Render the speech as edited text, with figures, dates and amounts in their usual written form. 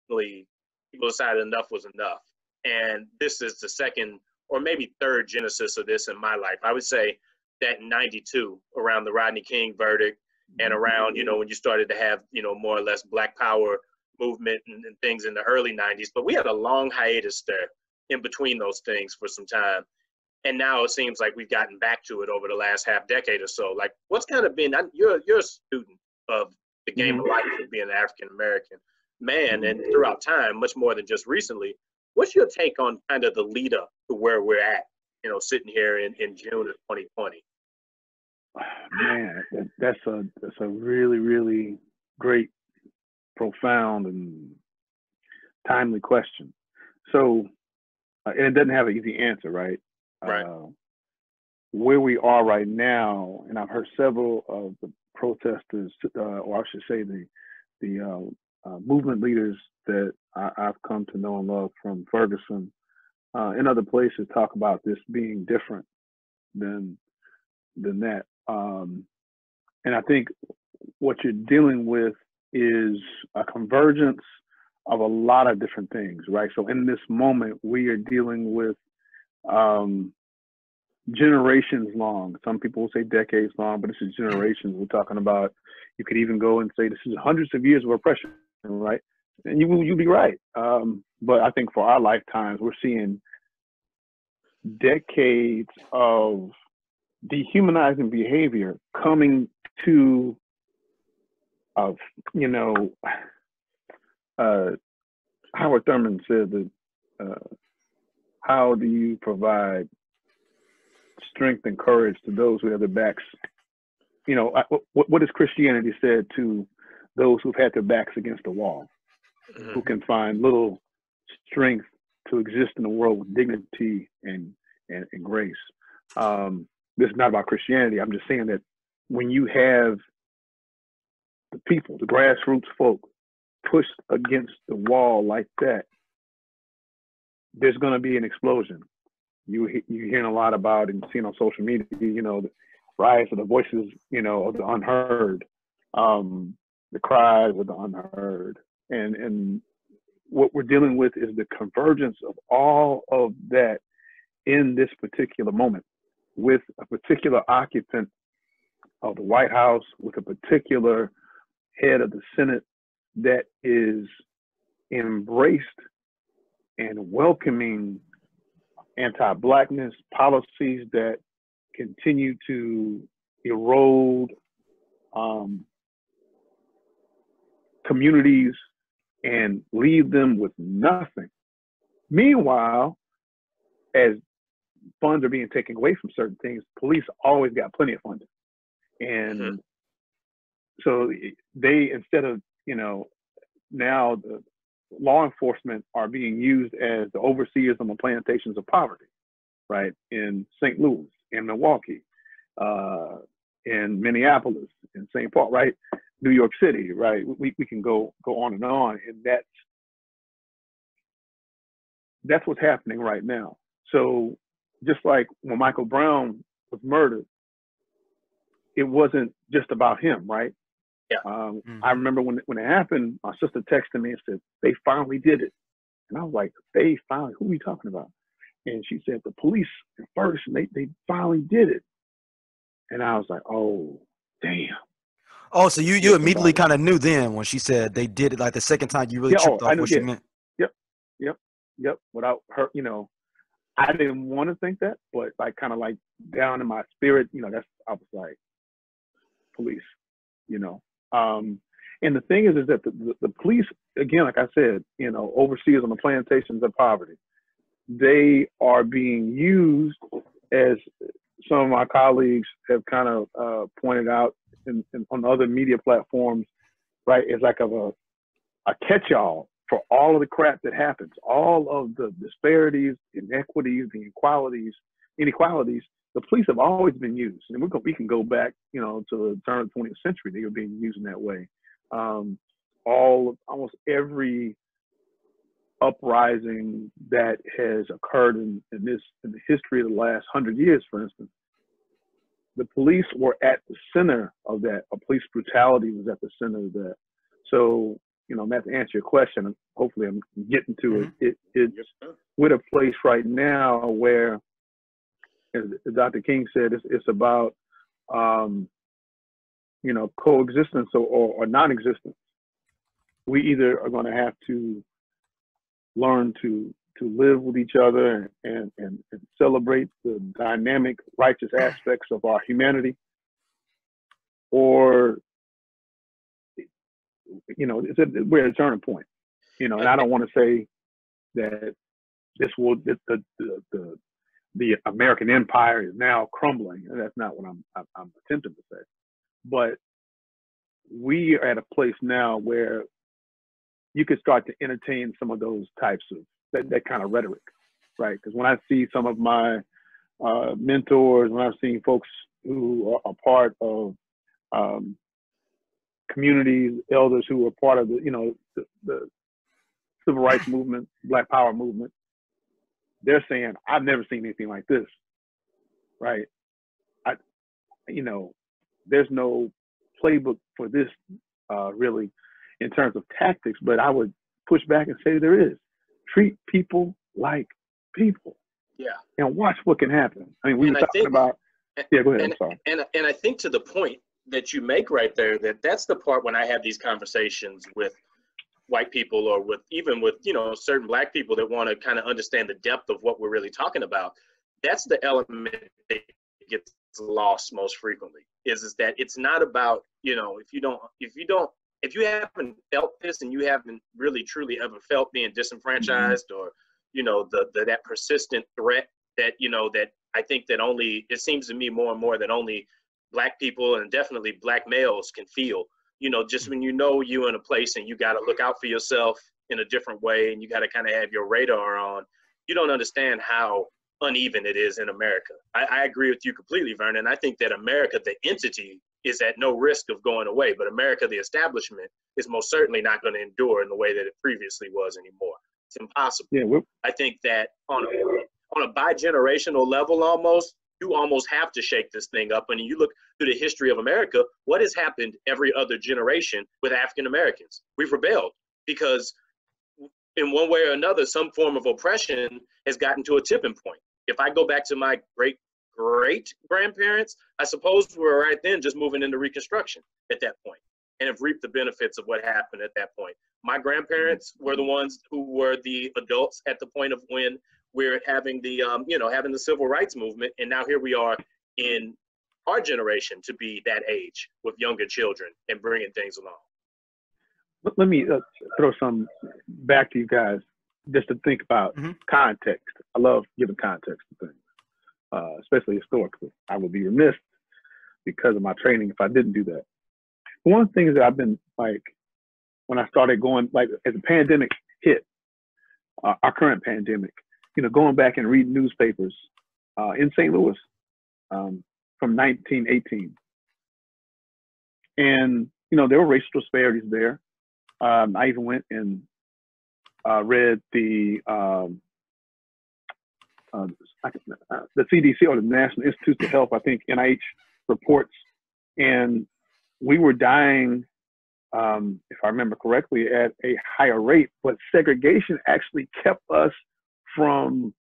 ultimately people decided enough was enough. And this is the second or maybe third genesis of this in my life. I would say that in 92, around the Rodney King verdict and around, when you started to have, more or less Black Power movement and things in the early 90s. But we had a long hiatus there in between those things for some time. And now it seems like we've gotten back to it over the last half decade or so. Like, what's kind of been, you're a student of the game of life of being an African-American man, and throughout time, much more than just recently. What's your take on kind of the lead up to where we're at, sitting here in June of 2020? Man, that's a really, really great, profound, and timely question. So, and it doesn't have an easy answer, right? Right. Where we are right now, and I've heard several of the protesters, or I should say the movement leaders that I've come to know and love from Ferguson and other places talk about this being different than that. And I think what you're dealing with is a convergence of a lot of different things, right? So in this moment, we are dealing with generations long. Some people will say decades long, but this is generations. We're talking about, you could even go and say this is hundreds of years of oppression, right? And you'll be right. But I think for our lifetimes, we're seeing decades of dehumanizing behavior coming to, Howard Thurman said that, how do you provide strength and courage to those who have their backs? What has Christianity said to those who've had their backs against the wall, who can find little strength to exist in the world with dignity and grace? This is not about Christianity. I'm just saying that when you have the people, the grassroots folk, pushed against the wall like that, there's going to be an explosion. You're hearing a lot about and seeing on social media, the rise of the voices, of the unheard, the cries of the unheard. And what we're dealing with is the convergence of all of that in this particular moment, with a particular occupant of the White House, with a particular head of the Senate that is embraced and welcoming anti-Blackness policies that continue to erode communities and leave them with nothing. Meanwhile, as funds are being taken away from certain things, police always got plenty of funding. And so they, instead of, now the law enforcement are being used as the overseers on the plantations of poverty, right? In St. Louis, in Milwaukee, in Minneapolis, in St. Paul, right? New York City, right? We can go on, and that's what's happening right now. So just like when Michael Brown was murdered, it wasn't just about him, right? Yeah. I remember when it happened, my sister texted me and said, they finally did it. And I was like, they finally, who are you talking about? And she said, the police in Ferguson, they finally did it. And I was like, oh, damn. Oh, so you immediately kind of knew then when she said they did it, like the second time you really tripped off what she meant. Yep. Without her, I didn't want to think that, but like kind of like down in my spirit, I was like, police, and the thing is that the police, again, like I said, overseers on the plantations of poverty, they are being used, as some of my colleagues have kind of pointed out on other media platforms, right? It's like a catch-all for all of the crap that happens, all of the disparities, inequities, the inequalities. The police have always been used, and we can go back, to the turn of the 20th century. They were being used in that way. Almost every uprising that has occurred in the history of the last 100 years, for instance, the police were at the center of that. Police brutality was at the center of that. So Matt, to answer your question, and hopefully I'm getting to it. It's we're at a place right now where, as Dr. King said, it's about coexistence or non-existence. We either are going to have to learn to live with each other and celebrate the dynamic, righteous aspects of our humanity, or we're at a turning point. And I don't want to say that the American empire is now crumbling. That's not what I'm attempting to say. But we are at a place now where you could start to entertain some of those types of that kind of rhetoric, right? Because when I see some of my mentors, when I've seen folks who are part of communities, elders who are part of the civil rights movement, Black Power movement, they're saying, I've never seen anything like this, right? There's no playbook for this really in terms of tactics, but I would push back and say there is. Treat people like people. Yeah. And watch what can happen. I mean, we were talking about. Yeah, go ahead. I'm sorry. And I think to the point that you make right there, that's the part when I have these conversations with white people or with certain Black people that want to kind of understand the depth of what we're really talking about. That's the element that gets lost most frequently is that it's not about, if you haven't felt this and you haven't really truly ever felt being disenfranchised or, that persistent threat that, that I think that only, it seems to me more and more that only Black people and definitely Black males can feel, just when you're in a place and you got to look out for yourself in a different way and you got to kind of have your radar on, you don't understand how uneven it is in America. I agree with you completely, Vernon. I think that America, the entity, is at no risk of going away, but America, the establishment, is most certainly not going to endure in the way that it previously was anymore. It's impossible. Yeah, I think that on a bi-generational level you almost have to shake this thing up. And you look through the history of America, what has happened every other generation with African Americans? We've rebelled because in one way or another, some form of oppression has gotten to a tipping point. If I go back to my great-great-grandparents, I suppose we were right then just moving into Reconstruction at that point and have reaped the benefits of what happened at that point. My grandparents were the ones who were the adults at the point of when we're having the, having the civil rights movement. And now here we are in our generation to be that age with younger children and bringing things along. Let me throw some back to you guys just to think about context. I love giving context to things, especially historically. I would be remiss because of my training if I didn't do that. One of the things that I've been when I started going, as the pandemic hit, our current pandemic, going back and reading newspapers in St. Louis from 1918. And, there were racial disparities there. I even went and read the CDC or the National Institutes of Health, I think NIH reports, and we were dying, if I remember correctly, at a higher rate, but segregation actually kept us from